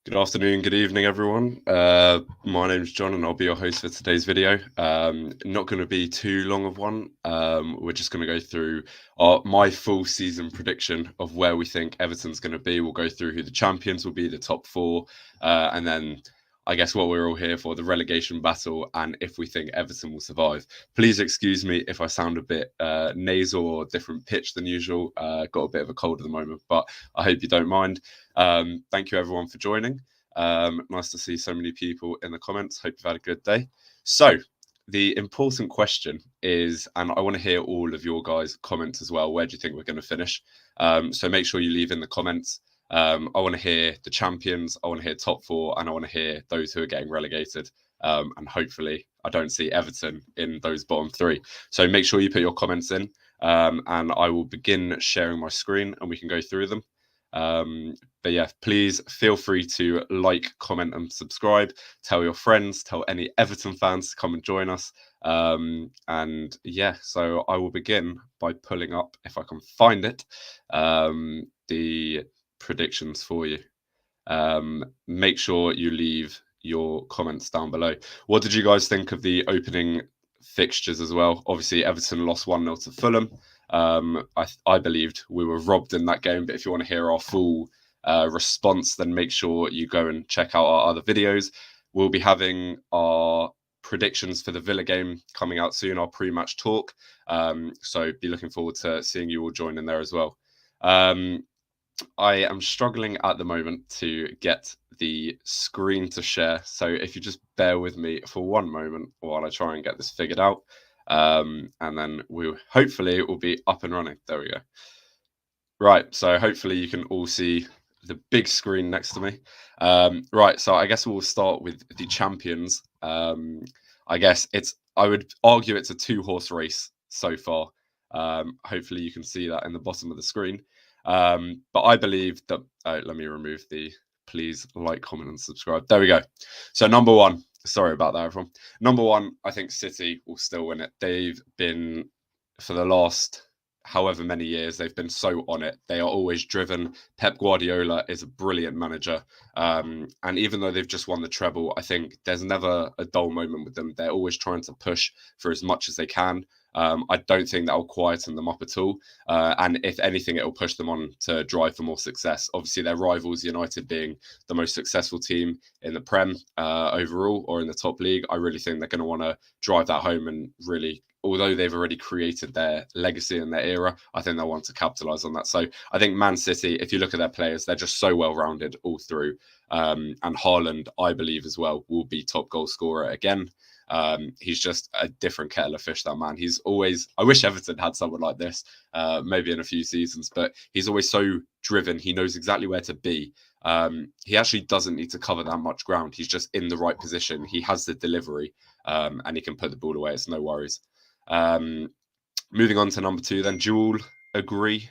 Good afternoon, good evening, everyone. My name's John, and I'll be your host for today's video. Not going to be too long of one. We're just going to go through my full season prediction of where we think Everton's going to be. We'll go through who the champions will be, the top four, and then I guess what we're all here for, the relegation battle, and if we think Everton will survive. Please excuse me if I sound a bit nasal or different pitch than usual. Got a bit of a cold at the moment, but I hope you don't mind. Thank you everyone for joining. Nice to see so many people in the comments. Hope you've had a good day. So the important question is, and I want to hear all of your guys' comments as well. Where do you think we're going to finish? So make sure you leave in the comments. I want to hear the champions, I want to hear top four, and I want to hear those who are getting relegated. And hopefully I don't see Everton in those bottom three. So make sure you put your comments in, and I will begin sharing my screen and we can go through them. But yeah, please feel free to like, comment, and subscribe. Tell your friends, tell any Everton fans to come and join us. And yeah, so I will begin by pulling up, if I can find it, the predictions for you. Make sure you leave your comments down below. What did you guys think of the opening fixtures as well? Obviously, Everton lost 1-0 to Fulham. I believed we were robbed in that game, but if you want to hear our full response, then make sure you go and check out our other videos. We'll be having our predictions for the Villa game coming out soon, our pre-match talk. So be looking forward to seeing you all join in there as well. I am struggling at the moment to get the screen to share. So if you just bear with me for one moment while I try and get this figured out. And then hopefully it will be up and running. There we go. Right, so hopefully you can all see the big screen next to me. Right, so I guess we'll start with the champions. I guess I would argue it's a 2-horse race so far. Hopefully you can see that in the bottom of the screen. But I believe that, let me remove the please like, comment, and subscribe. There we go. So number one, sorry about that, everyone. Number one, I think City will still win it. They've been, for the last however many years, they've been so on it. They are always driven. Pep Guardiola is a brilliant manager. And even though they've just won the treble, I think there's never a dull moment with them. They're always trying to push for as much as they can. I don't think that will quieten them up at all. And if anything, it will push them on to drive for more success. Obviously, their rivals, United being the most successful team in the Prem overall or in the top league, I really think they're going to want to drive that home and really, although they've already created their legacy and their era, I think they'll want to capitalise on that. So I think Man City, if you look at their players, they're just so well-rounded all through. And Haaland, I believe as well, will be top goal scorer again. He's just a different kettle of fish, that man. I wish Everton had someone like this, maybe in a few seasons, but he's always so driven. He knows exactly where to be. He actually doesn't need to cover that much ground. He's just in the right position. He has the delivery, and he can put the ball away. It's no worries. Moving on to number two, then, do you all agree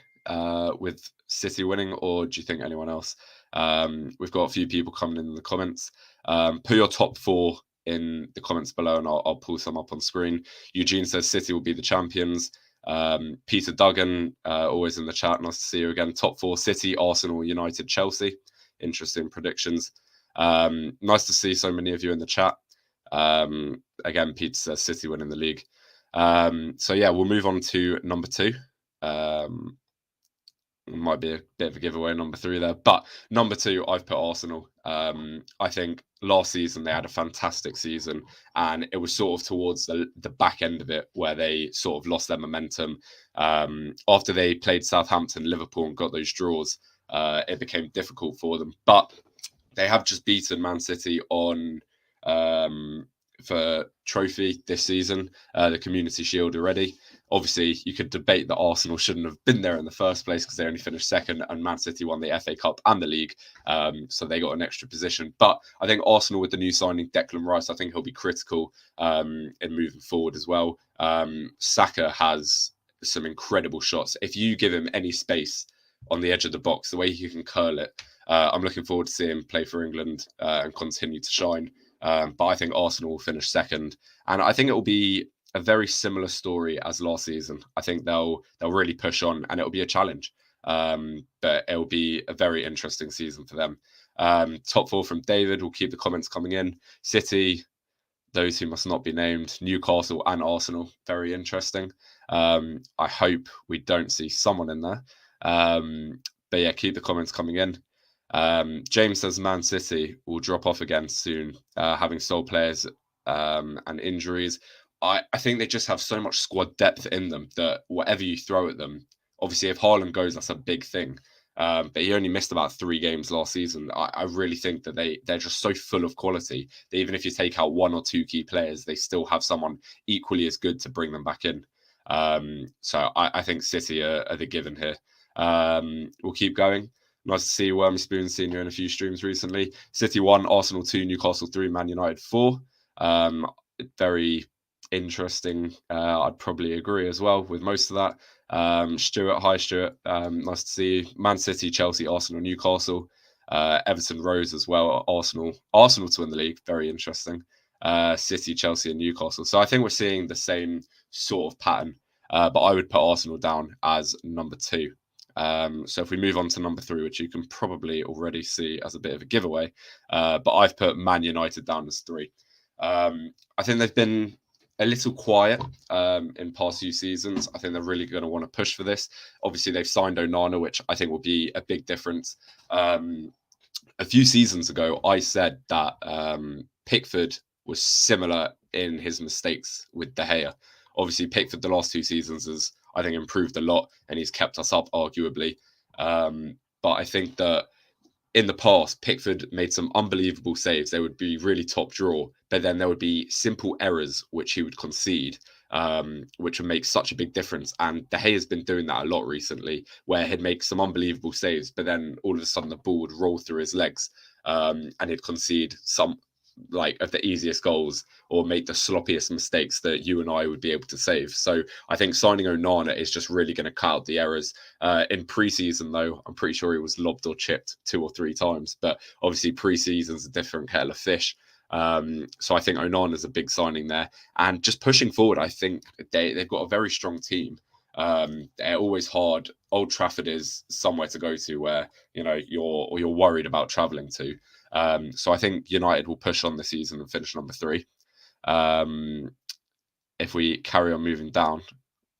with City winning, or do you think anyone else? We've got a few people coming in the comments. Put your top four in the comments below, and I'll pull some up on screen. Eugene says City will be the champions. Peter Duggan, always in the chat. Nice to see you again. Top four: City, Arsenal, United, Chelsea. Interesting predictions. Nice to see so many of you in the chat. Again, Peter says City winning the league. So yeah, we'll move on to number two. Might be a bit of a giveaway, number three there. But number two, I've put Arsenal. I think last season they had a fantastic season, and it was sort of towards the back end of it where they sort of lost their momentum. After they played Southampton, Liverpool, and got those draws, it became difficult for them. But they have just beaten Man City on for trophy this season, the Community Shield already. Obviously, you could debate that Arsenal shouldn't have been there in the first place because they only finished second, and Man City won the FA Cup and the league, so they got an extra position. But I think Arsenal, with the new signing Declan Rice, I think he'll be critical in moving forward as well. Saka has some incredible shots. If you give him any space on the edge of the box, the way he can curl it, I'm looking forward to seeing him play for England and continue to shine. But I think Arsenal will finish second, and I think it will be a very similar story as last season. I think they'll really push on, and it'll be a challenge. But it'll be a very interesting season for them. Top four from David. We'll keep the comments coming in. City, those who must not be named, Newcastle and Arsenal. Very interesting. I hope we don't see someone in there. But yeah, keep the comments coming in. James says Man City will drop off again soon, having sold players and injuries. I think they just have so much squad depth in them that whatever you throw at them, obviously if Haaland goes, that's a big thing. But he only missed about 3 games last season. I really think that they're just so full of quality that even if you take out 1 or 2 key players, they still have someone equally as good to bring them back in. So I think City are the given here. We'll keep going. Nice to see Wormy Spoon Senior in a few streams recently. City 1, Arsenal 2, Newcastle 3, Man United 4. Very interesting. I'd probably agree as well with most of that. Stuart, hi Stuart. Nice to see you. Man City, Chelsea, Arsenal, Newcastle. Everton, Rose as well. Arsenal to win the league. Very interesting. City, Chelsea, and Newcastle. So I think we're seeing the same sort of pattern. But I would put Arsenal down as number 2. So if we move on to number 3, which you can probably already see as a bit of a giveaway, but I've put Man United down as 3. I think they've been a little quiet in past few seasons. I think they're really going to want to push for this. Obviously, they've signed Onana, which I think will be a big difference. A few seasons ago, I said that Pickford was similar in his mistakes with De Gea. Obviously, Pickford the last 2 seasons has, I think, improved a lot, and he's kept us up, arguably. But I think that in the past, Pickford made some unbelievable saves. They would be really top draw, but then there would be simple errors which he would concede, which would make such a big difference. And De Gea has been doing that a lot recently, where he'd make some unbelievable saves, but then all of a sudden the ball would roll through his legs, and he'd concede some like of the easiest goals or make the sloppiest mistakes that you and I would be able to save. So I think signing Onana is just really going to cut out the errors. In pre-season, though, I'm pretty sure he was lobbed or chipped 2 or 3 times, but obviously pre-season's a different kettle of fish. So I think Onana is a big signing there, and just pushing forward, I think they've got a very strong team. They're always hard. Old Trafford is somewhere to go to where you're worried about traveling to. So I think United will push on the season and finish number 3. If we carry on moving down,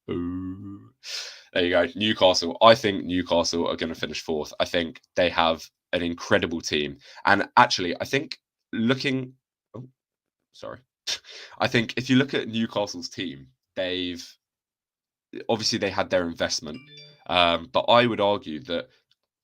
there you go. Newcastle. I think Newcastle are going to finish 4th. I think they have an incredible team, and actually, I think I think if you look at Newcastle's team, they had their investment, but I would argue that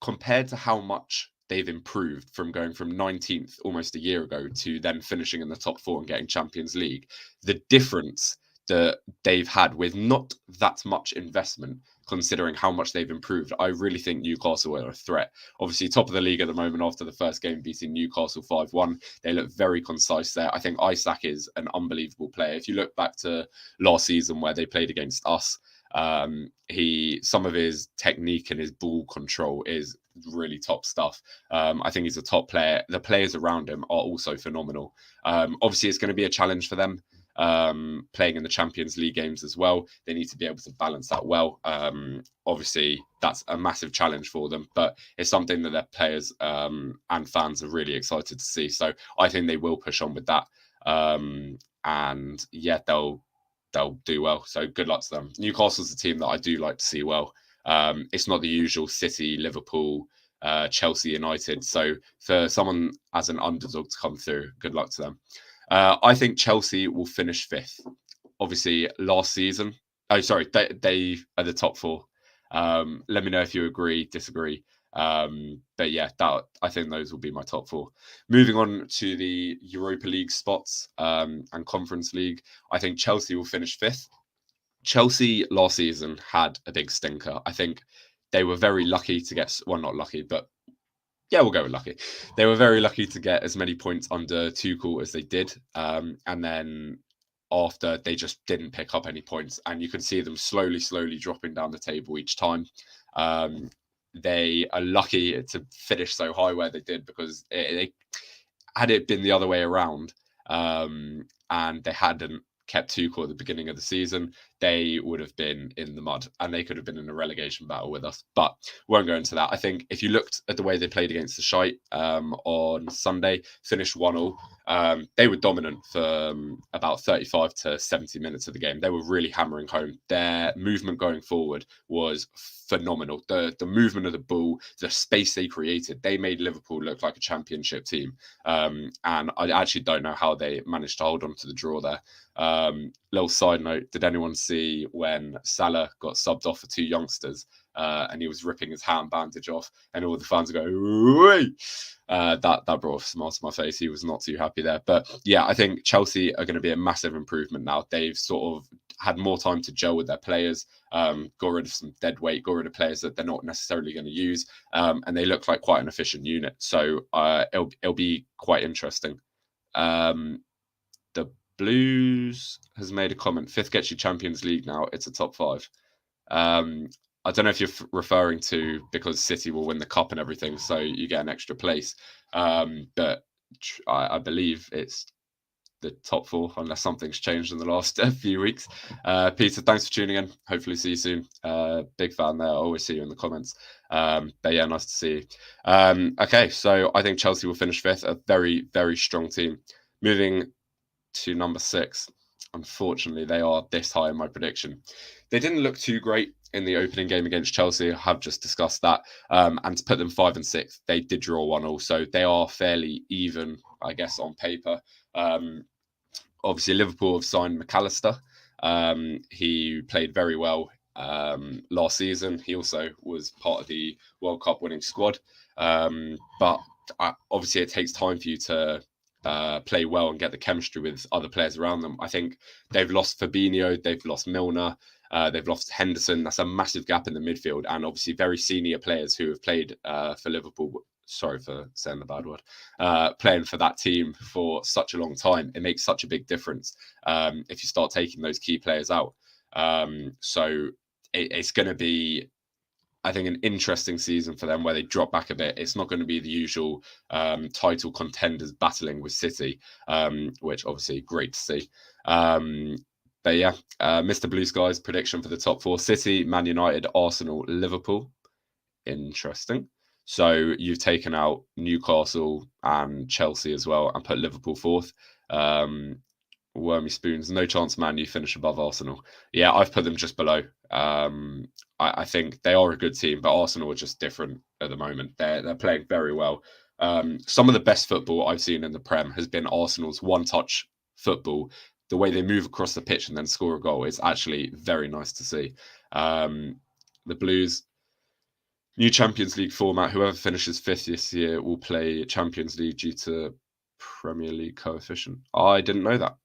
compared to how much they've improved from going from 19th almost a year ago to then finishing in the top 4 and getting Champions League, the difference that they've had with not that much investment, considering how much they've improved, I really think Newcastle are a threat. Obviously, top of the league at the moment after the first game, beating Newcastle 5-1. They look very concise there. I think Isak is an unbelievable player. If you look back to last season where they played against us, some of his technique and his ball control is really top stuff. I think he's a top player. The players around him are also phenomenal. Obviously, it's going to be a challenge for them playing in the Champions League games as well. They need to be able to balance that well. Obviously, that's a massive challenge for them, but it's something that their players and fans are really excited to see. So I think they will push on with that. And yeah, they'll do well. So good luck to them. Newcastle's a team that I do like to see well. It's not the usual City, Liverpool, Chelsea, United. So for someone as an underdog to come through, good luck to them. I think Chelsea will finish 5th. Obviously, last season. Oh, sorry, they are the top 4. Let me know if you agree, disagree. But yeah, I think those will be my top 4. Moving on to the Europa League spots and Conference League, I think Chelsea will finish 5th. Chelsea last season had a big stinker. I think they were very lucky to get, well, not lucky, but yeah, we'll go with lucky. They were very lucky to get as many points under Tuchel as they did. And then after, they just didn't pick up any points. And you can see them slowly dropping down the table each time. They are lucky to finish so high where they did, because had it been the other way around and they hadn't kept Tuchel at the beginning of the season, they would have been in the mud and they could have been in a relegation battle with us. But won't go into that. I think if you looked at the way they played against the Shite on Sunday, finished 1-1. They were dominant for about 35 to 70 minutes of the game. They were really hammering home. Their movement going forward was phenomenal. The movement of the ball, the space they created, they made Liverpool look like a championship team. And I actually don't know how they managed to hold on to the draw there. Little side note, did anyone see when Salah got subbed off for two youngsters and he was ripping his hand bandage off and all the fans go, that brought a smile to my face. He was not too happy there. But yeah, I think Chelsea are going to be a massive improvement now. They've sort of had more time to gel with their players, got rid of some dead weight, got rid of players that they're not necessarily going to use, and they look like quite an efficient unit. So it'll be quite interesting. The Blues has made a comment. Fifth gets you Champions League now. It's a top 5. I don't know if you're referring to because City will win the cup and everything, so you get an extra place. But I believe it's the top 4, unless something's changed in the last few weeks. Peter, thanks for tuning in. Hopefully see you soon. Big fan there. I always see you in the comments. But yeah, nice to see you. Okay, so I think Chelsea will finish 5th. A very, very strong team. Moving to number 6. Unfortunately, they are this high in my prediction. They didn't look too great in the opening game against Chelsea. I have just discussed that. And to put them 5 and 6, they did draw 1-1. So they are fairly even, I guess, on paper. Obviously, Liverpool have signed McAllister. He played very well last season. He also was part of the World Cup winning squad. But obviously, it takes time for you to play well and get the chemistry with other players around them. I think they've lost Fabinho, they've lost Milner, they've lost Henderson. That's a massive gap in the midfield, and obviously very senior players who have played for Liverpool. Sorry for saying the bad word. Playing for that team for such a long time, it makes such a big difference if you start taking those key players out. So it's going to be, I think, an interesting season for them where they drop back a bit. It's not going to be the usual title contenders battling with City, which obviously great to see. But yeah, Mr. Blue Sky's prediction for the top 4: City, Man United, Arsenal, Liverpool. Interesting. So you've taken out Newcastle and Chelsea as well and put Liverpool 4th. Wormy Spoons, no chance Man U finish above Arsenal. Yeah, I've put them just below. I think they are a good team, but Arsenal are just different at the moment. They're playing very well. Some of the best football I've seen in the Prem has been Arsenal's one-touch football. The way they move across the pitch and then score a goal is actually very nice to see. The Blues, new Champions League format. Whoever finishes 5th this year will play Champions League due to Premier League coefficient. I didn't know that.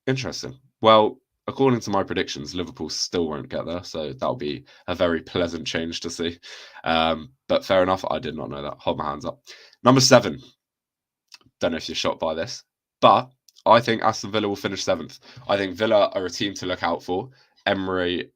Interesting. Well, according to my predictions, Liverpool still won't get there, so that'll be a very pleasant change to see. But fair enough, I did not know that. Hold my hands up. Number 7. Don't know if you're shocked by this, but I think Aston Villa will finish 7th. I think Villa are a team to look out for. Emery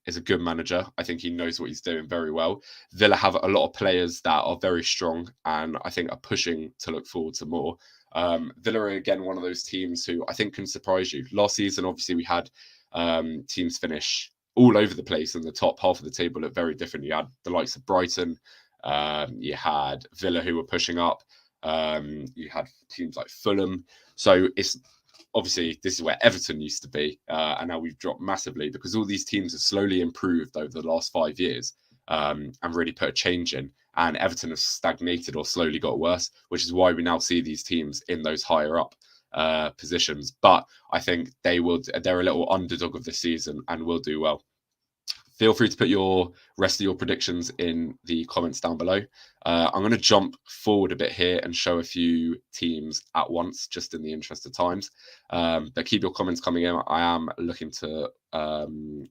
is a good manager. I think he knows what he's doing very well. Villa have a lot of players that are very strong and I think are pushing to look forward to more. Villa are again one of those teams who I think can surprise you. Last season, obviously, we had teams finish all over the place in the top half of the table look very different. You had the likes of Brighton, you had Villa who were pushing up, you had teams like Fulham. So it's obviously this is where Everton used to be, and now we've dropped massively because all these teams have slowly improved over the last 5 years and really put a change in. And Everton has stagnated or slowly got worse, which is why we now see these teams in those higher up positions. But I think they're a little underdog of the season and will do well. Feel free to put your rest of your predictions in the comments down below. I'm going to jump forward a bit here and show a few teams at once, just in the interest of times. But keep your comments coming in. I am looking to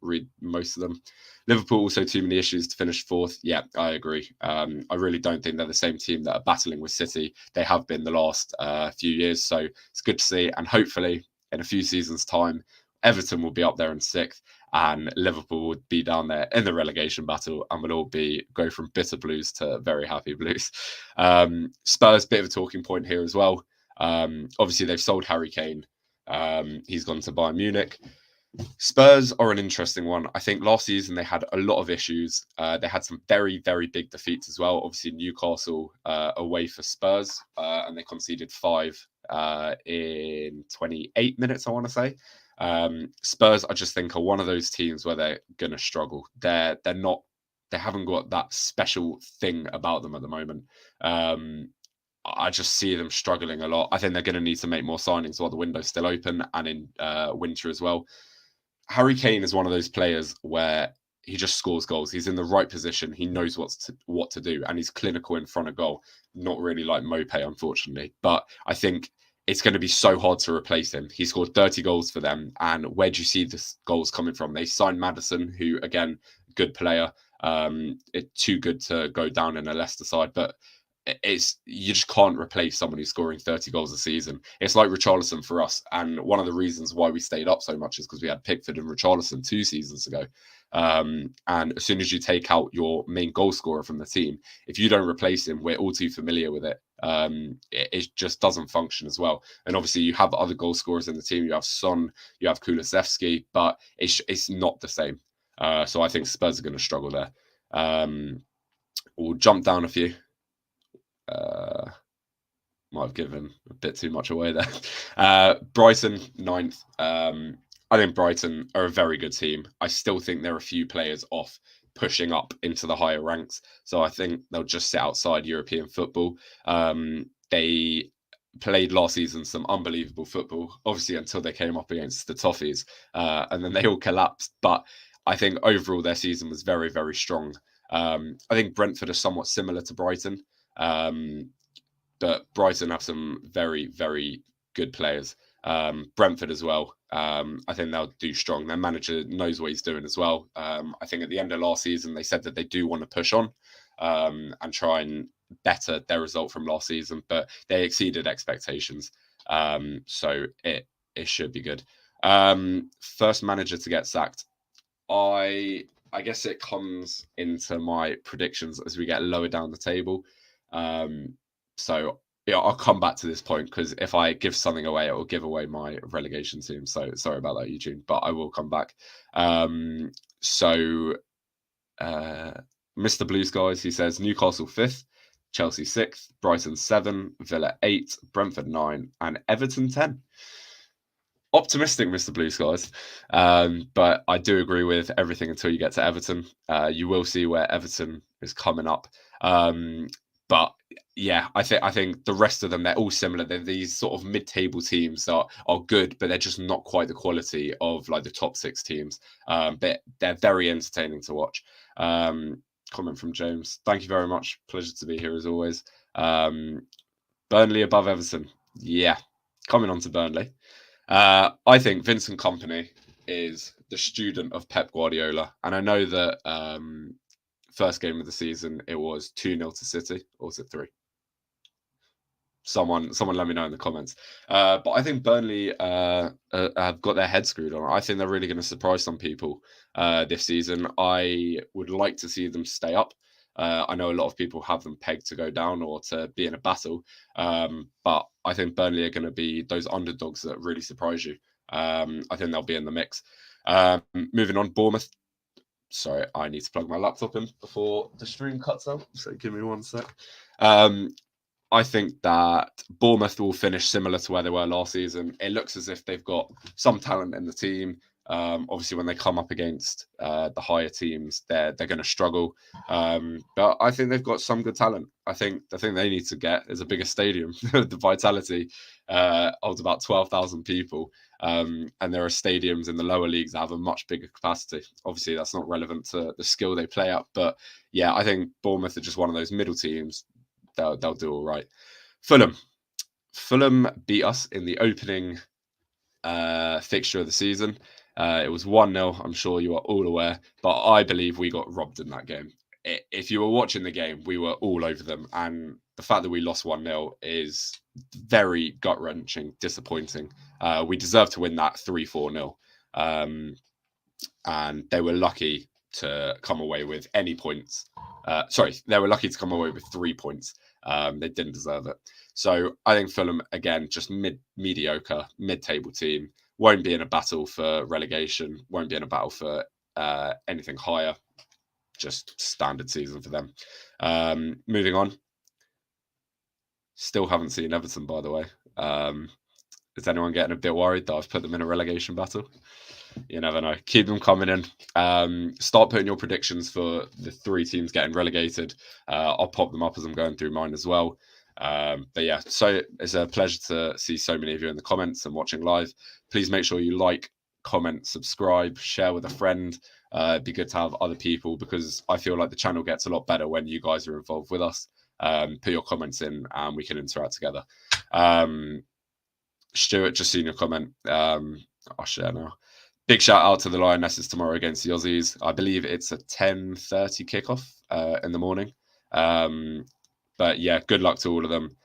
read most of them. Liverpool also too many issues to finish 4th. Yeah, I agree. I really don't think they're the same team that are battling with City. They have been the last few years. So it's good to see. And hopefully in a few seasons' time, Everton will be up there in 6th. And Liverpool would be down there in the relegation battle and would all go from bitter blues to very happy blues. Spurs, bit of a talking point here as well. Obviously, they've sold Harry Kane. He's gone to Bayern Munich. Spurs are an interesting one. I think last season they had a lot of issues. They had some very, very big defeats as well. Obviously, Newcastle away for Spurs, and they conceded 5 in 28 minutes, I want to say. Spurs, I just think, are one of those teams where they're going to struggle. They're not. They haven't got that special thing about them at the moment. I just see them struggling a lot. I think they're going to need to make more signings while the window's still open and in winter as well. Harry Kane is one of those players where he just scores goals. He's in the right position. He knows what to do, and he's clinical in front of goal. Not really like Mope, unfortunately, but I think it's going to be so hard to replace him. He scored 30 goals for them, and where do you see the goals coming from? They signed Maddison, who again, good player. It's too good to go down in a Leicester side, but you just can't replace someone who's scoring 30 goals a season. It's like Richarlison for us, and one of the reasons why we stayed up so much is because we had Pickford and Richarlison 2 seasons ago. And as soon as you take out your main goal scorer from the team, if you don't replace him, we're all too familiar with it. It just doesn't function as well. And obviously, you have other goal scorers in the team. You have Son, you have Kulusevski, but it's not the same. So I think Spurs are going to struggle there. We'll jump down a few. Might have given a bit too much away there. Brighton 9th. I think Brighton are a very good team. I still think they're a few players off pushing up into the higher ranks. So I think they'll just sit outside European football. They played last season some unbelievable football, obviously until they came up against the Toffees, and then they all collapsed. But I think overall their season was very, very strong. I think Brentford are somewhat similar to Brighton. But Brighton have some very, very good players. Brentford as well. I think they'll do strong. Their manager knows what he's doing as well. I think at the end of last season, they said that they do want to push on and try and better their result from last season, but they exceeded expectations. So it should be good. First manager to get sacked. I guess it comes into my predictions as we get lower down the table. So yeah, I'll come back to this point because if I give something away, it will give away my relegation team. So sorry about that, Eugene, but I will come back. Mr. Blue Skies, he says Newcastle 5th, Chelsea 6th, Brighton 7, Villa 8, Brentford 9, and Everton 10. Optimistic, Mr. Blue Skies, but I do agree with everything until you get to Everton. You will see where Everton is coming up. But yeah, I think the rest of them, they're all similar. They're these sort of mid-table teams that are good, but they're just not quite the quality of like the top 6 teams. But they're very entertaining to watch. Comment from James. Thank you very much. Pleasure to be here as always. Burnley above Everton. Yeah, coming on to Burnley. I think Vincent Kompany is the student of Pep Guardiola, and I know that first game of the season it was 2-0 to City, or was it 3? Someone let me know in the comments. But I think Burnley have got their head screwed on. I think they're really going to surprise some people this season. I would like to see them stay up. I know a lot of people have them pegged to go down or to be in a battle, but I think Burnley are going to be those underdogs that really surprise you. I think they'll be in the mix. Moving on, Bournemouth. Sorry, I need to plug my laptop in before the stream cuts out. So give me one sec. I think that Bournemouth will finish similar to where they were last season. It looks as if they've got some talent in the team. Obviously, when they come up against the higher teams, they're going to struggle. But I think they've got some good talent. I think the thing they need to get is a bigger stadium. The Vitality holds about 12,000 people. And there are stadiums in the lower leagues that have a much bigger capacity. Obviously, that's not relevant to the skill they play at. But yeah, I think Bournemouth are just one of those middle teams. They'll do all right. Fulham beat us in the opening fixture of the season. It was 1-0. I'm sure you are all aware, but I believe we got robbed in that game. If you were watching the game, we were all over them, and the fact that we lost 1-0 is very gut-wrenching, disappointing. We deserved to win that 3-4-0, and they were lucky to come away with any points. They were lucky to come away with 3 points. They didn't deserve it. So I think Fulham, again, just mediocre, mid-table team. won't be in a battle for relegation, won't be in a battle for anything higher. Just standard season for them. Moving on. Still haven't seen Everton, by the way. Is anyone getting a bit worried that I've put them in a relegation battle? You never know. Keep them coming in. Start putting your predictions for the 3 teams getting relegated. I'll pop them up as I'm going through mine as well. But yeah, so it's a pleasure to see so many of you in the comments and watching live. Please make sure you like, comment, subscribe, share with a friend. It'd be good to have other people, because I feel like the channel gets a lot better when you guys are involved with us. Put your comments in and we can interact together. Stuart, just seen your comment. I'll share now. Big shout out to the Lionesses tomorrow against the Aussies. I believe it's a 10:30 kickoff in the morning. But yeah, good luck to all of them.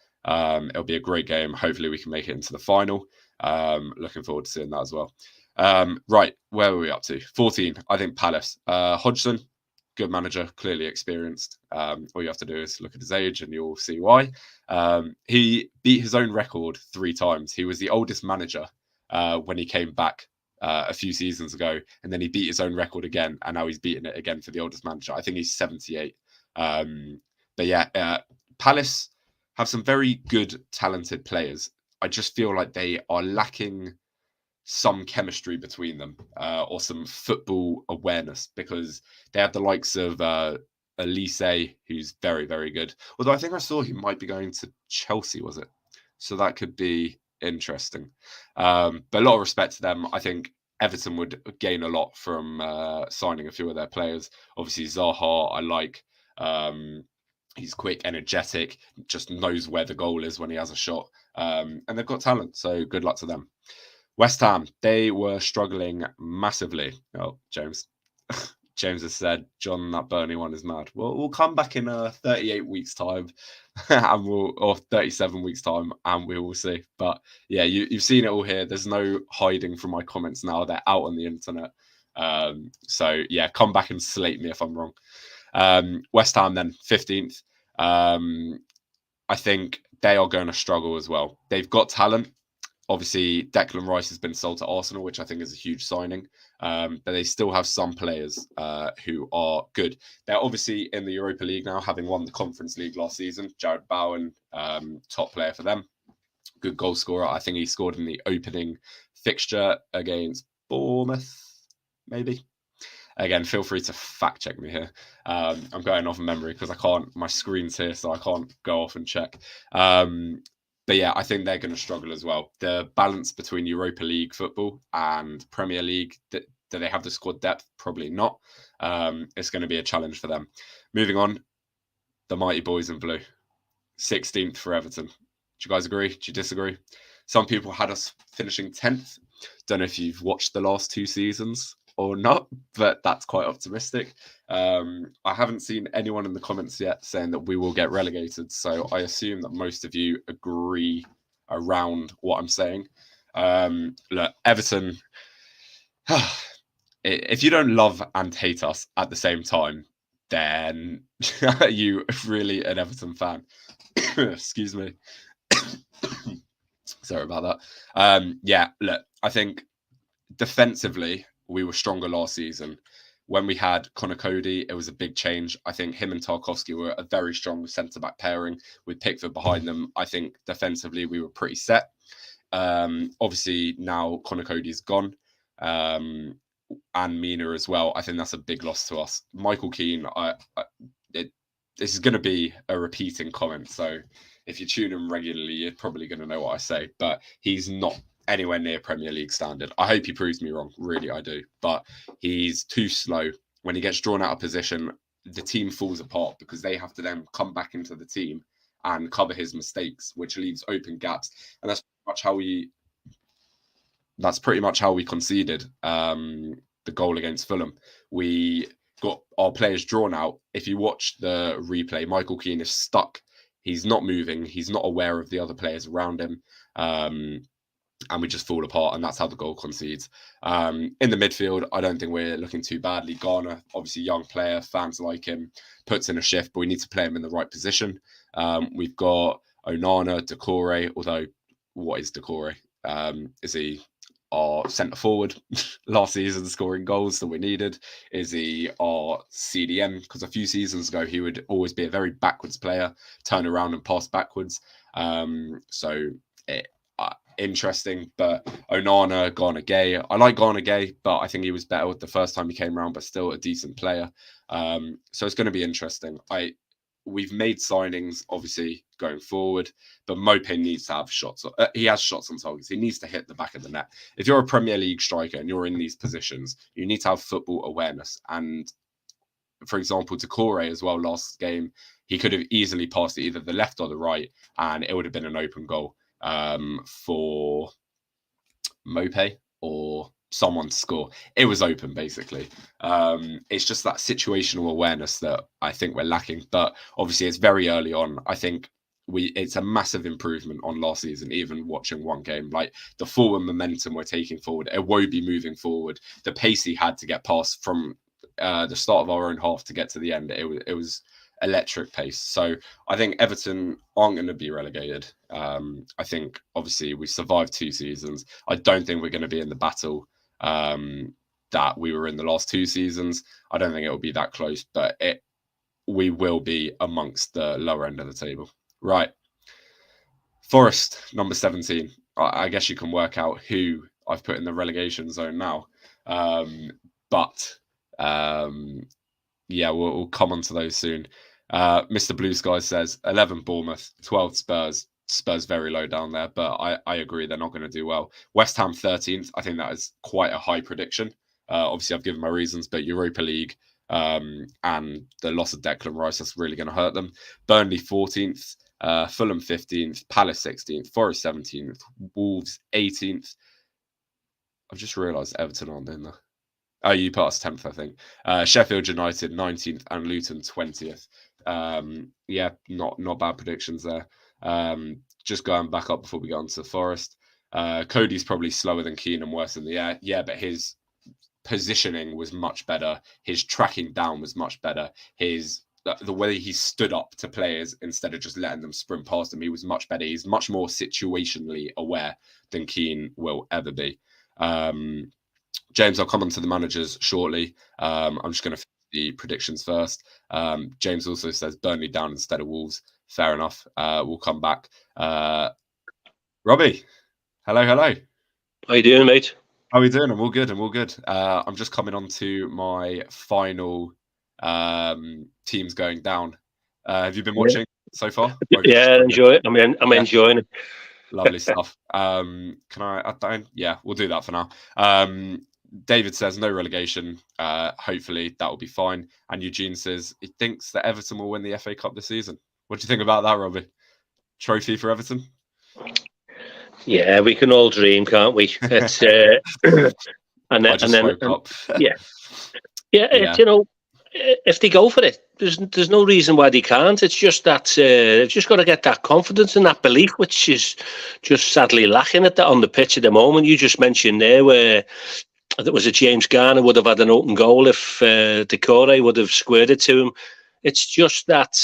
It'll be a great game. Hopefully we can make it into the final. Looking forward to seeing that as well. Right, where were we up to? 14, I think Palace. Hodgson, good manager, clearly experienced. All you have to do is look at his age and you'll see why. He beat his own record 3 times. He was the oldest manager when he came back a few seasons ago, and then he beat his own record again, and now he's beaten it again for the oldest manager. I think he's 78. But yeah, Palace have some very good, talented players. I just feel like they are lacking some chemistry between them, or some football awareness, because they have the likes of Elise, who's very, very good. Although I think I saw he might be going to Chelsea, was it? So that could be interesting. But a lot of respect to them. I think Everton would gain a lot from signing a few of their players. Obviously, Zaha, I like. He's quick, energetic, just knows where the goal is when he has a shot. And they've got talent, so good luck to them. West Ham, they were struggling massively. Oh, James. James has said, John, that Burnley one is mad. Well, we'll come back in 38 weeks' time, and or 37 weeks' time, and we will see. But yeah, you've seen it all here. There's no hiding from my comments now. They're out on the internet. So yeah, come back and slate me if I'm wrong. West Ham then, 15th. I think they are going to struggle as well. They've got talent. Obviously, Declan Rice has been sold to Arsenal, which I think is a huge signing. But they still have some players who are good. They're obviously in the Europa League now, having won the Conference League last season. Jared Bowen, top player for them. Good goal scorer. I think he scored in the opening fixture against Bournemouth, maybe. Again, feel free to fact check me here. I'm going off of memory because I can't, my screen's here, so I can't go off and check. But yeah, I think they're going to struggle as well. The balance between Europa League football and Premier League, do they have the squad depth? Probably not. It's going to be a challenge for them. Moving on, the mighty boys in blue. 16th for Everton. Do you guys agree? Do you disagree? Some people had us finishing 10th. Don't know if you've watched the last 2 seasons or not, but that's quite optimistic. I haven't seen anyone in the comments yet saying that we will get relegated, so I assume that most of you agree around what I'm saying. Look, Everton, if you don't love and hate us at the same time, then you really an Everton fan. Excuse me. Sorry about that. Yeah, look, I think defensively, we were stronger last season. When we had Connor Cody, it was a big change. I think him and Tarkowski were a very strong centre-back pairing with Pickford behind them. I think defensively, we were pretty set. Obviously, now Connor Cody's gone. And Mina as well. I think that's a big loss to us. Michael Keane, this is going to be a repeating comment. So if you tune in regularly, you're probably going to know what I say. But he's not anywhere near Premier League standard. I hope he proves me wrong. Really, I do. But he's too slow. When he gets drawn out of position, the team falls apart because they have to then come back into the team and cover his mistakes, which leaves open gaps. And that's pretty much how we conceded the goal against Fulham. We got our players drawn out. If you watch the replay, Michael Keane is stuck. He's not moving. He's not aware of the other players around him. And we just fall apart, and that's how the goal concedes. In the midfield, I don't think we're looking too badly. Garner, obviously young player, fans like him, puts in a shift, but we need to play him in the right position. We've got Onana, Decore, although what is Decore? Is he our centre forward last season, scoring goals that we needed? Is he our CDM? Because a few seasons ago, he would always be a very backwards player, turn around and pass backwards. Interesting. But Onana, Ghana Gay. I like Ghana Gay, but I think he was better the first time he came around, but still a decent player. So it's going to be interesting. We've made signings, obviously, going forward, but Mope needs to have shots. He has shots on targets. He needs to hit the back of the net. If you're a Premier League striker and you're in these positions, you need to have football awareness. And for example, Decore as well, last game, he could have easily passed it either the left or the right, and it would have been an open goal for Mope or someone to score. It was open, basically. It's just that situational awareness that I think we're lacking. But obviously, it's very early on. I think it's a massive improvement on last season, even watching one game. Like the forward momentum we're taking forward, Iwobi moving forward, the pace he had to get past from the start of our own half to get to the end. It was electric pace. So I think Everton aren't going to be relegated. I think obviously we survived 2 seasons. I don't think we're going to be in the battle that we were in the last 2 seasons. I don't think it will be that close, but we will be amongst the lower end of the table. Right. Forest, number 17. I guess you can work out who I've put in the relegation zone now. Yeah, we'll come on to those soon. Mr. Blue Sky says 11 Bournemouth, 12 Spurs. Spurs very low down there, but I agree they're not going to do well. West Ham 13th. I think that is quite a high prediction. Obviously, I've given my reasons, but Europa League and the loss of Declan Rice, that's really going to hurt them. Burnley 14th, Fulham 15th, Palace 16th, Forest 17th, Wolves 18th. I've just realised Everton aren't in there. Oh, you passed 10th, I think. Sheffield United 19th and Luton 20th. Yeah, not bad predictions there. Just going back up before we get on to Forest. Cody's probably slower than Keane and worse in the air. Yeah, but his positioning was much better. His tracking down was much better. The way he stood up to players instead of just letting them sprint past him, he was much better. He's much more situationally aware than Keane will ever be. James, I'll come on to the managers shortly. I'm just going to the predictions first. James also says Burnley down instead of Wolves. Fair enough. We'll come back. Robbie, hello. How you doing, mate? How are we doing? I'm all good. I'm just coming on to my final teams going down. Have you been watching so far? Yeah, enjoy it. I'm enjoying it. Lovely stuff. Yeah, we'll do that for now. David says no relegation. Hopefully that will be fine. And Eugene says he thinks that Everton will win the FA Cup this season. What do you think about that, Robbie? Trophy for Everton? Yeah, we can all dream, can't we? It's yeah. You know, if they go for it, there's no reason why they can't. It's just that they've just got to get that confidence and that belief, which is just sadly lacking on the pitch at the moment. You just mentioned there where there was a James Garner would have had an open goal if Decore would have squared it to him. It's just that.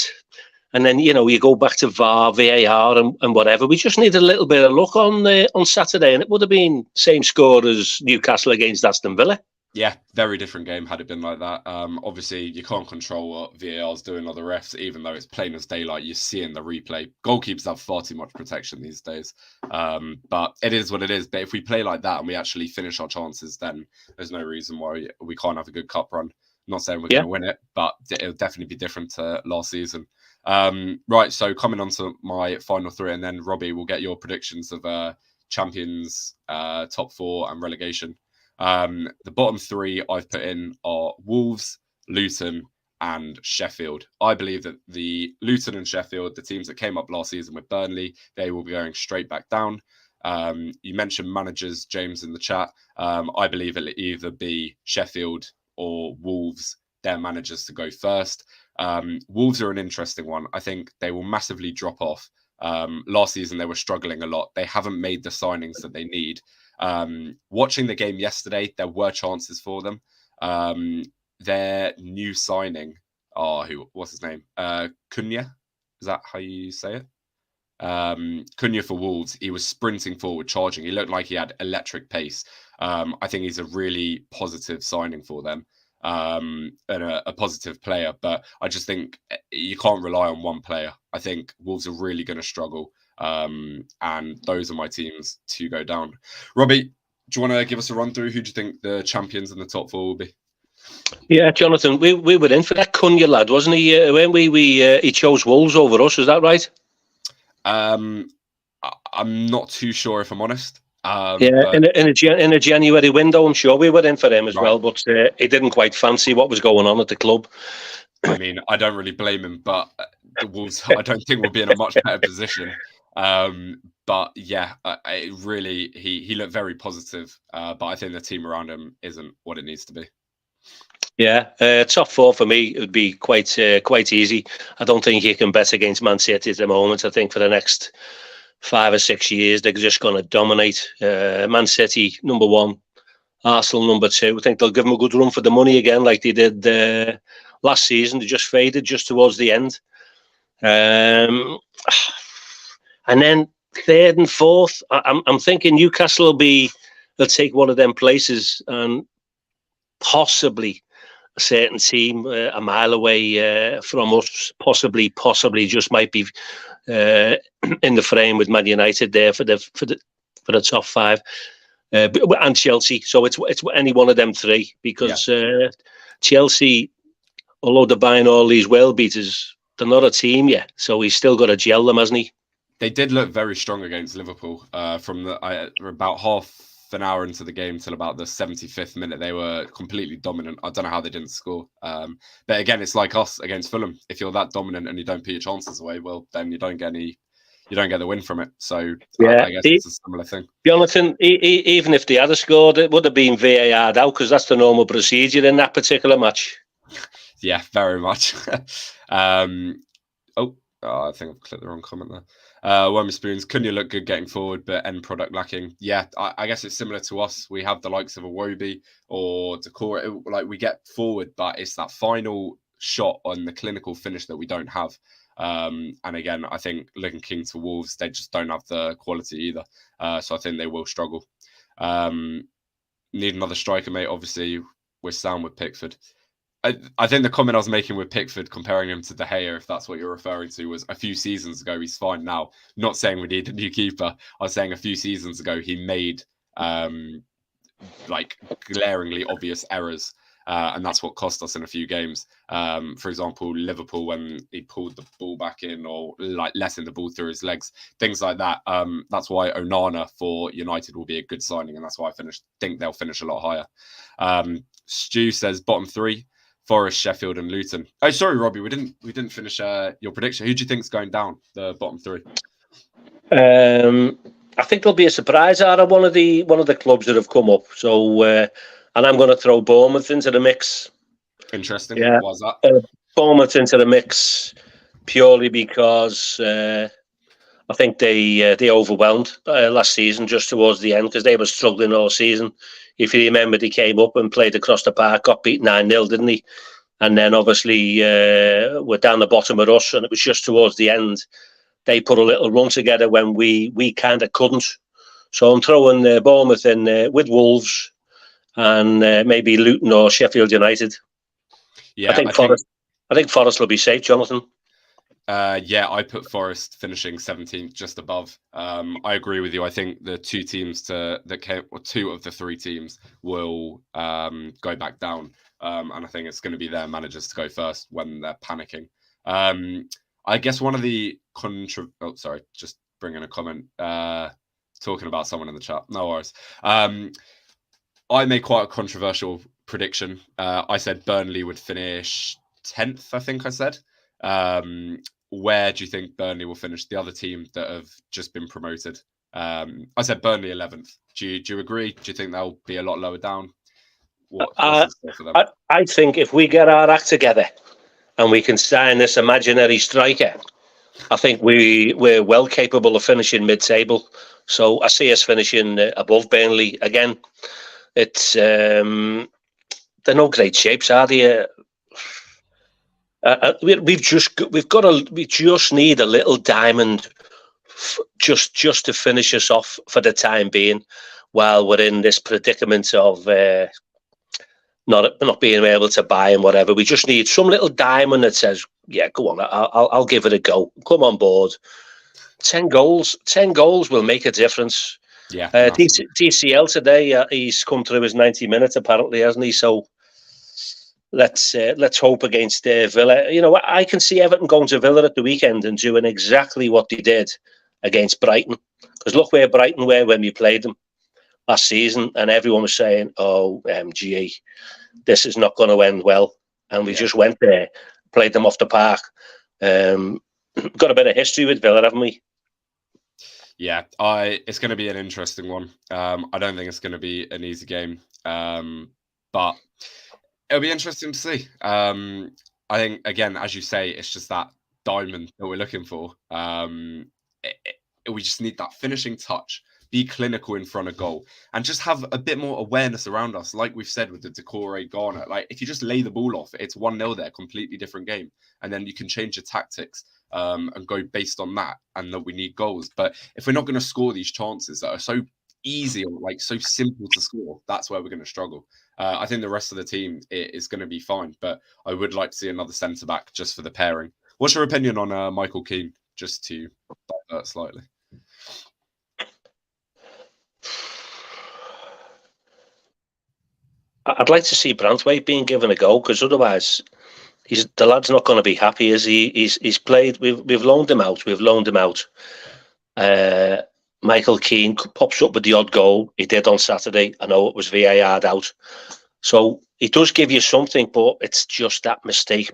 And then, you know, you go back to VAR and whatever. We just need a little bit of luck on Saturday, and it would have been same score as Newcastle against Aston Villa. Yeah, very different game had it been like that. Obviously, you can't control what VAR's doing or the refs, even though it's plain as daylight. You see in the replay. Goalkeepers have far too much protection these days. But it is what it is. But if we play like that and we actually finish our chances, then there's no reason why we can't have a good cup run. I'm not saying we're going to win it, but it'll definitely be different to last season. Right, so coming on to my final 3, and then Robbie will get your predictions of champions, top 4 and relegation. The bottom 3 I've put in are Wolves, Luton and Sheffield. I believe that the Luton and Sheffield, the teams that came up last season with Burnley, they will be going straight back down. You mentioned managers, James, in the chat. I believe it'll either be Sheffield or Wolves, their managers to go first. Wolves are an interesting one. I think they will massively drop off. Last season, they were struggling a lot. They haven't made the signings that they need. Watching the game yesterday, there were chances for them. Their new signing, what's his name? Cunha? Is that how you say it? Cunha for Wolves, he was sprinting forward, charging. He looked like he had electric pace. I think he's a really positive signing for them, and a positive player. But I just think you can't rely on one player. I think Wolves are really going to struggle, and those are my teams to go down. Robbie, do you want to give us a run through? Who do you think the champions in the top four will be? Yeah, Jonathan, we were in for that Cunha lad, wasn't he? When he chose Wolves over us, is that right? I'm not too sure, if I'm honest. Yeah, in a January window, I'm sure we were in for him as well, but he didn't quite fancy what was going on at the club. I mean, I don't really blame him, but the Wolves, I don't think will be in a much better position. But yeah, he looked very positive. But I think the team around him isn't what it needs to be. Yeah, top four for me, it would be quite easy. I don't think you can bet against Man City at the moment. I think for the next 5 or 6 years, they're just going to dominate. Man City, number one. Arsenal, number two. I think they'll give them a good run for the money again, like they did last season. They just faded just towards the end. And then third and fourth, I'm thinking Newcastle they'll take one of them places, and possibly a certain team a mile away from us, possibly just might be in the frame with Man United there for the top five, and Chelsea. So it's any one of them three, because Chelsea, although they're buying all these world beaters, they're not a team yet. So he's still got to gel them, hasn't he? They did look very strong against Liverpool. From about half an hour into the game till about the 75th minute, they were completely dominant. I don't know how they didn't score. But again, it's like us against Fulham. If you're that dominant and you don't put your chances away, well, then you don't get the win from it. So I guess it's a similar thing. Jonathan, even if they had scored, it would have been VAR'd out, because that's the normal procedure in that particular match. Yeah, very much. I think I've clicked the wrong comment there. Wormy Spoons, Cunha look good getting forward, but end product lacking. Yeah, I guess it's similar to us. We have the likes of a Iwobi or Decore. Like, we get forward, but it's that final shot on the clinical finish that we don't have. And again, I think looking keen to Wolves, they just don't have the quality either. So I think they will struggle. Need another striker, mate. Obviously, we're sound with Pickford. I think the comment I was making with Pickford, comparing him to De Gea, if that's what you're referring to, was a few seasons ago. He's fine now. Not saying we need a new keeper. I was saying a few seasons ago he made like glaringly obvious errors, and that's what cost us in a few games. For example, Liverpool, when he pulled the ball back in, or like letting the ball through his legs, things like that. That's why Onana for United will be a good signing, and that's why I think they'll finish a lot higher. Stu says bottom three: Forest, Sheffield, and Luton. Oh, sorry, Robbie, we didn't finish your prediction. Who do you think's going down the bottom three? I think there'll be a surprise out of one of the clubs that have come up. So, and I'm going to throw Bournemouth into the mix. Interesting. Yeah. Why's that? Bournemouth into the mix purely because I think they overwhelmed last season just towards the end, because they were struggling all season. If you remember, they came up and played across the park, got beat 9-0, didn't they? And then obviously we're down the bottom of us, and it was just towards the end they put a little run together when we kind of couldn't. So I'm throwing Bournemouth in with Wolves, and maybe Luton or Sheffield United. Yeah, I think Forest will be safe, Jonathan. I put Forest finishing 17th, just above. I agree with you. I think the two of the three teams will go back down, and I think it's going to be their managers to go first when they're panicking. I guess one of the just bringing a comment, talking about someone in the chat. No worries. I made quite a controversial prediction. I said Burnley would finish 10th, I think I said. Where do you think Burnley will finish? The other team that have just been promoted. I said Burnley 11th. Do you agree? Do you think they'll be a lot lower down? I think if we get our act together and we can sign this imaginary striker, I think we're well capable of finishing mid-table. So I see us finishing above Burnley again. It's they're no great shapes, are they? We just need a little diamond just to finish us off for the time being, while we're in this predicament of not being able to buy and whatever. We just need some little diamond that says, "Yeah, go on, I'll give it a go. Come on board." 10 goals will make a difference. Yeah. DCL today, he's come through his 90 minutes apparently, hasn't he? So let's hope against Villa. You know, I can see Everton going to Villa at the weekend and doing exactly what they did against Brighton. Because look where Brighton were when we played them last season, and everyone was saying, "Oh, MG, this is not going to end well." And we just went there, played them off the park. Got a bit of history with Villa, haven't we? Yeah, it's going to be an interesting one. I don't think it's going to be an easy game, but it'll be interesting to see. I think, again, as you say, it's just that diamond that we're looking for. We just need that finishing touch, be clinical in front of goal, and just have a bit more awareness around us. Like we've said with the Decore Ghana, like if you just lay the ball off, it's 1-0 there, completely different game. And then you can change your tactics and go based on that, and that we need goals. But if we're not going to score these chances that are so easy or like so simple to score, that's where we're going to struggle. I think the rest of the team is going to be fine, but I would like to see another centre back just for the pairing. What's your opinion on Michael Keane? Just to divert slightly. I'd like to see Branthwaite being given a go, because otherwise, the lad's not going to be happy. Is he? He's played. We've loaned him out. Michael Keane pops up with the odd goal. He did on Saturday. I know it was VAR'd out, so he does give you something, but it's just that mistake.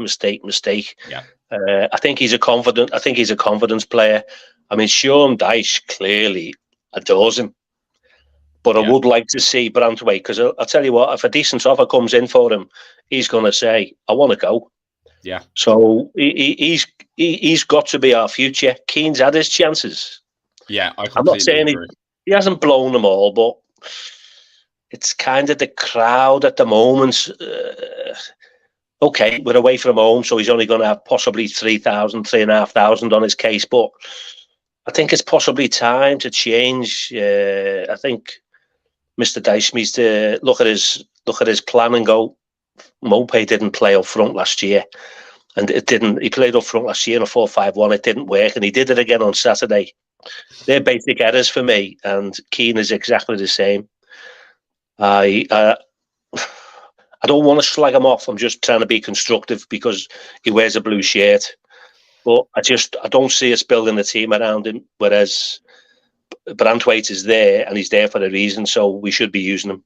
Yeah. I think he's a confidence player. I mean, Sean Dyche clearly adores him. But I would like to see Branthwaite, because I'll tell you what, if a decent offer comes in for him, he's going to say, "I want to go." Yeah. So he's got to be our future. Keane's had his chances. Yeah, I'm not saying agree. He hasn't blown them all, but it's kind of the crowd at the moment. Okay, we're away from home, so he's only going to have possibly 3,000, 3,500 on his case. But I think it's possibly time to change. I think Mr. Dyche needs to look at his plan and go, Mopé didn't play up front last year, and it didn't. He played up front last year in a 4-5-1. It didn't work, and he did it again on Saturday. They're basic errors for me, and Keane is exactly the same. I don't want to slag him off. I'm just trying to be constructive because he wears a blue shirt, but I don't see us building a team around him. Whereas Branthwaite is there, and he's there for a reason, so we should be using him.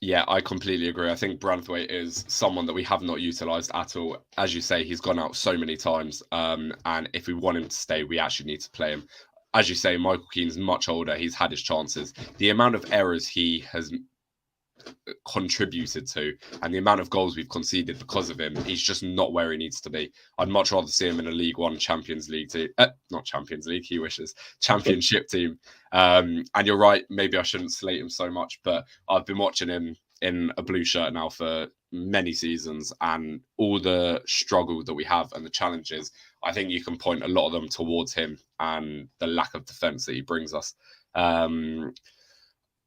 Yeah, I completely agree. I think Branthwaite is someone that we have not utilised at all. As you say, he's gone out so many times, and if we want him to stay, we actually need to play him. As you say, Michael Keane's much older. He's had his chances. The amount of errors he has contributed to and the amount of goals we've conceded because of him, he's just not where he needs to be. I'd much rather see him in a League One Champions League team, not Champions League, he wishes, Championship team. And you're right, maybe I shouldn't slate him so much, but I've been watching him in a blue shirt now for many seasons, and all the struggle that we have and the challenges, I think you can point a lot of them towards him and the lack of defence that he brings us.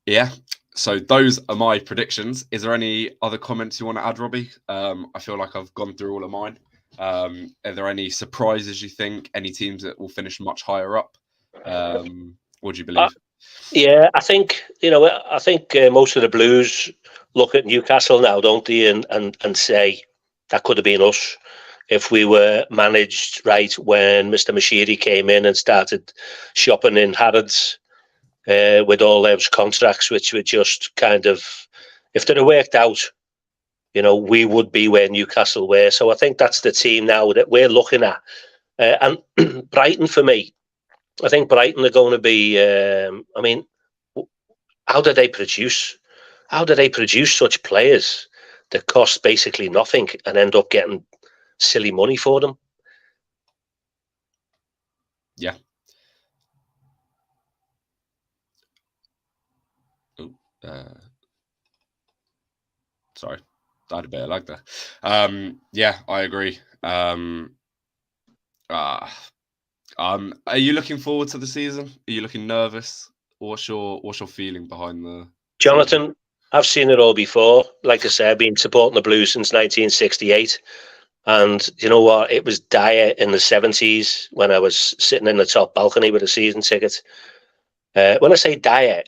Yeah, so those are my predictions. Is there any other comments you want to add, Robbie? I feel like I've gone through all of mine. Are there any surprises you think? Any teams that will finish much higher up? What do you believe? Yeah, I think most of the Blues look at Newcastle now, don't they, and say that could have been us if we were managed right when Mr. Mashiri came in and started shopping in Harrods with all those contracts, which were just kind of, if they'd have worked out, we would be where Newcastle were. So I think that's the team now that we're looking at. And Brighton, for me, I think Brighton are going to be. I mean, how do they produce? How do they produce such players that cost basically nothing and end up getting silly money for them? Yeah. Sorry, I had a bit of lag there. Yeah, I agree. Are you looking forward to the season? Are you looking nervous? What's your feeling behind the season? Jonathan, I've seen it all before. Like I said, I've been supporting the Blues since 1968. And you know what? It was dire in the 70s when I was sitting in the top balcony with a season ticket. When I say dire,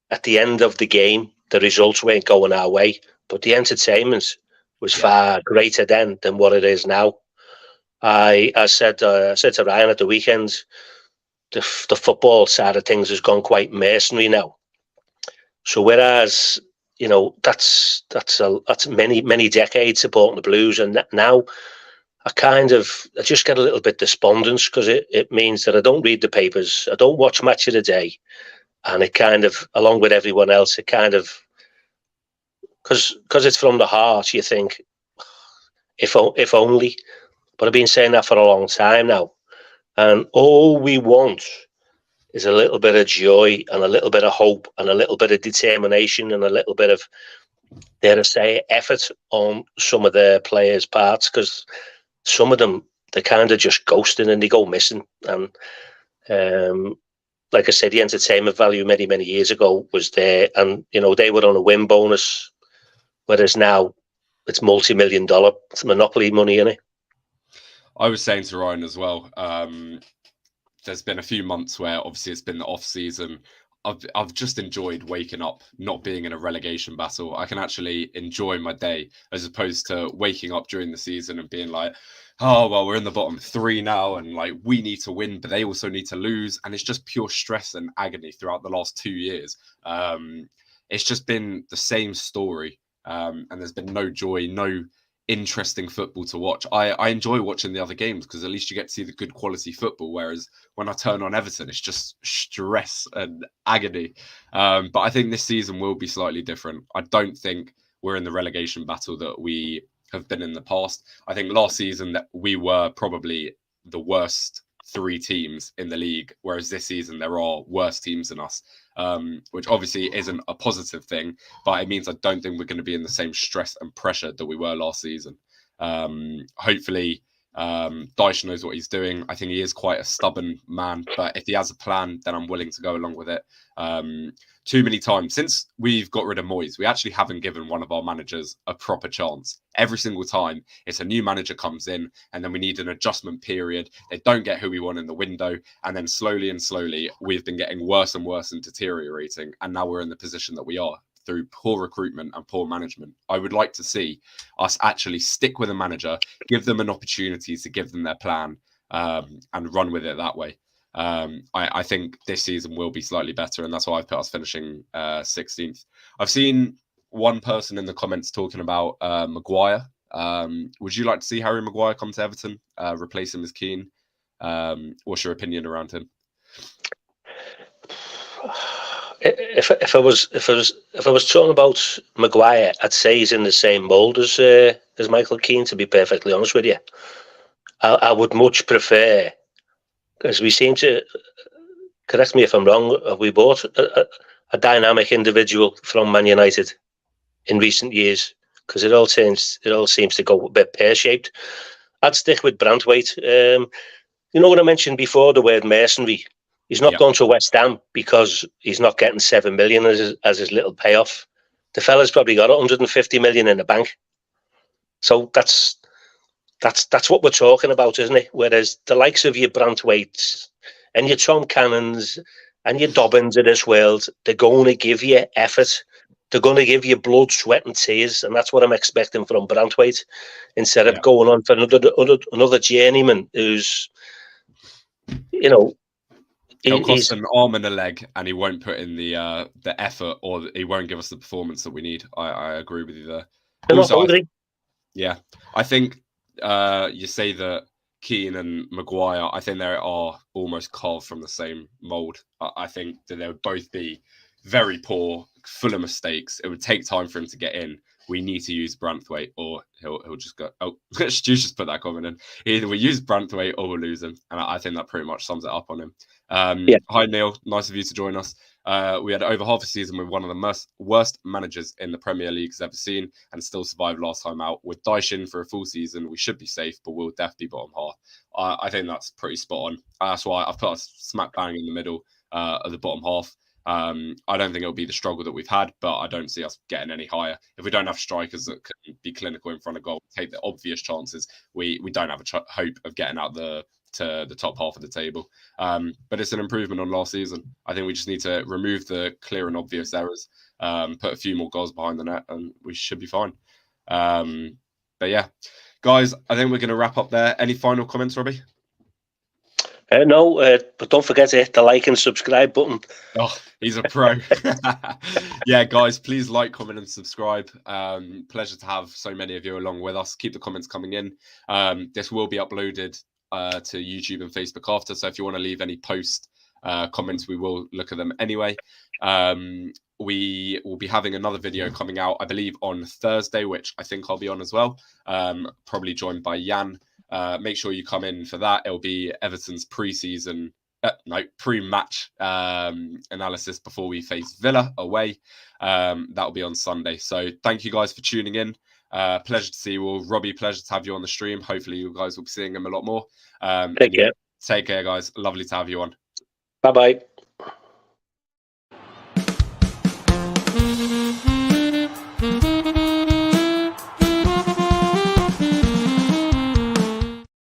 at the end of the game, the results weren't going our way, but the entertainment was far greater then than what it is now. I said to Ryan at the weekend, the football side of things has gone quite mercenary now. So whereas that's many decades supporting the Blues, and now I just get a little bit despondent because it means that I don't read the papers, I don't watch Match of the Day, and it kind of, along with everyone else, it kind of, because it's from the heart, you think, if only. But I've been saying that for a long time now, and all we want is a little bit of joy and a little bit of hope and a little bit of determination and a little bit of, dare I say, effort on some of their players' parts, because some of them, they're kind of just ghosting and they go missing. And like I said, the entertainment value many, many years ago was there, and they were on a win bonus, whereas now it's multi-million-dollar. It's monopoly money, innit? I was saying to Ryan as well, there's been a few months where obviously it's been the off season. I've just enjoyed waking up, not being in a relegation battle. I can actually enjoy my day as opposed to waking up during the season and being like, oh, well, we're in the bottom three now and like we need to win, but they also need to lose. And it's just pure stress and agony throughout the last 2 years. It's just been the same story. And there's been no joy, no interesting football to watch. I enjoy watching the other games because at least you get to see the good quality football. Whereas when I turn on Everton, it's just stress and agony. But I think this season will be slightly different. I don't think we're in the relegation battle that we have been in the past. I think last season that we were probably the worst 3 teams in the league, whereas this season there are worse teams than us, which obviously isn't a positive thing, but it means I don't think we're going to be in the same stress and pressure that we were last season. Hopefully, Dyche knows what he's doing. I think he is quite a stubborn man, but if he has a plan, then I'm willing to go along with it. Too many times since we've got rid of Moyes, we actually haven't given one of our managers a proper chance. Every single time it's a new manager comes in and then we need an adjustment period. They don't get who we want in the window. And then slowly and slowly, we've been getting worse and worse and deteriorating. And now we're in the position that we are through poor recruitment and poor management. I would like to see us actually stick with a manager, give them an opportunity to give them their plan, and run with it that way. I think this season will be slightly better, and that's why I've put us finishing 16th. I've seen one person in the comments talking about Maguire. Would you like to see Harry Maguire come to Everton, replace him as Keane? What's your opinion around him? If I was talking about Maguire, I'd say he's in the same mould as Michael Keane. To be perfectly honest with you, I would much prefer, because we seem to, correct me if I'm wrong, we bought a dynamic individual from Man United in recent years, because it all seems to go a bit pear-shaped. I'd stick with Branthwaite. You know what I mentioned before, the word mercenary. He's not going to West Ham because he's not getting 7 million as his little payoff. The fella's probably got 150 million in the bank. So that's what we're talking about, isn't it? Whereas the likes of your Branthwaites and your Tom Cannons and your Dobbins of this world, they're going to give you effort. They're going to give you blood, sweat and tears. And that's what I'm expecting from Branthwaite, instead of going on for another journeyman who's, he'll cost an arm and a leg, and he won't put in the effort, or he won't give us the performance that we need. I agree with you there. They're not hungry. I think you say that Keane and Maguire, I think they are almost carved from the same mould. I think that they would both be very poor, full of mistakes. It would take time for him to get in. we need to use Branthwaite or he'll just go. Oh, Stu's just put that comment in. Either we use Branthwaite or we'll lose him, and I think that pretty much sums it up on him. Hi Neil, nice of you to join us. We had over half a season with one of the worst managers in the Premier League's ever seen, and still survived last time out. With Dyche in for a full season, we should be safe, but we'll definitely bottom half. I think that's pretty spot on. That's why I've put us smack bang in the middle of the bottom half. I don't think it'll be the struggle that we've had, but I don't see us getting any higher. If we don't have strikers that can be clinical in front of goal, take the obvious chances, we don't have a hope of getting out to the top half of the table. But it's an improvement on last season. I think we just need to remove the clear and obvious errors, put a few more goals behind the net, and we should be fine. But yeah, guys, I think we're going to wrap up there. Any final comments, Robbie? No, but don't forget to hit the like and subscribe button. Oh, he's a pro. Yeah, guys, please like, comment, and subscribe. Pleasure to have so many of you along with us. Keep the comments coming in. This will be uploaded to YouTube and Facebook after. So if you want to leave any post comments, we will look at them anyway. We will be having another video coming out, I believe, on Thursday, which I think I'll be on as well. Probably joined by Jan. Make sure you come in for that. It'll be Everton's pre-match analysis before we face Villa away. That'll be on Sunday. So thank you guys for tuning in. Pleasure to see you all. Robbie, pleasure to have you on the stream. Hopefully you guys will be seeing him a lot more. Take care. Take care, guys. Lovely to have you on. Bye-bye.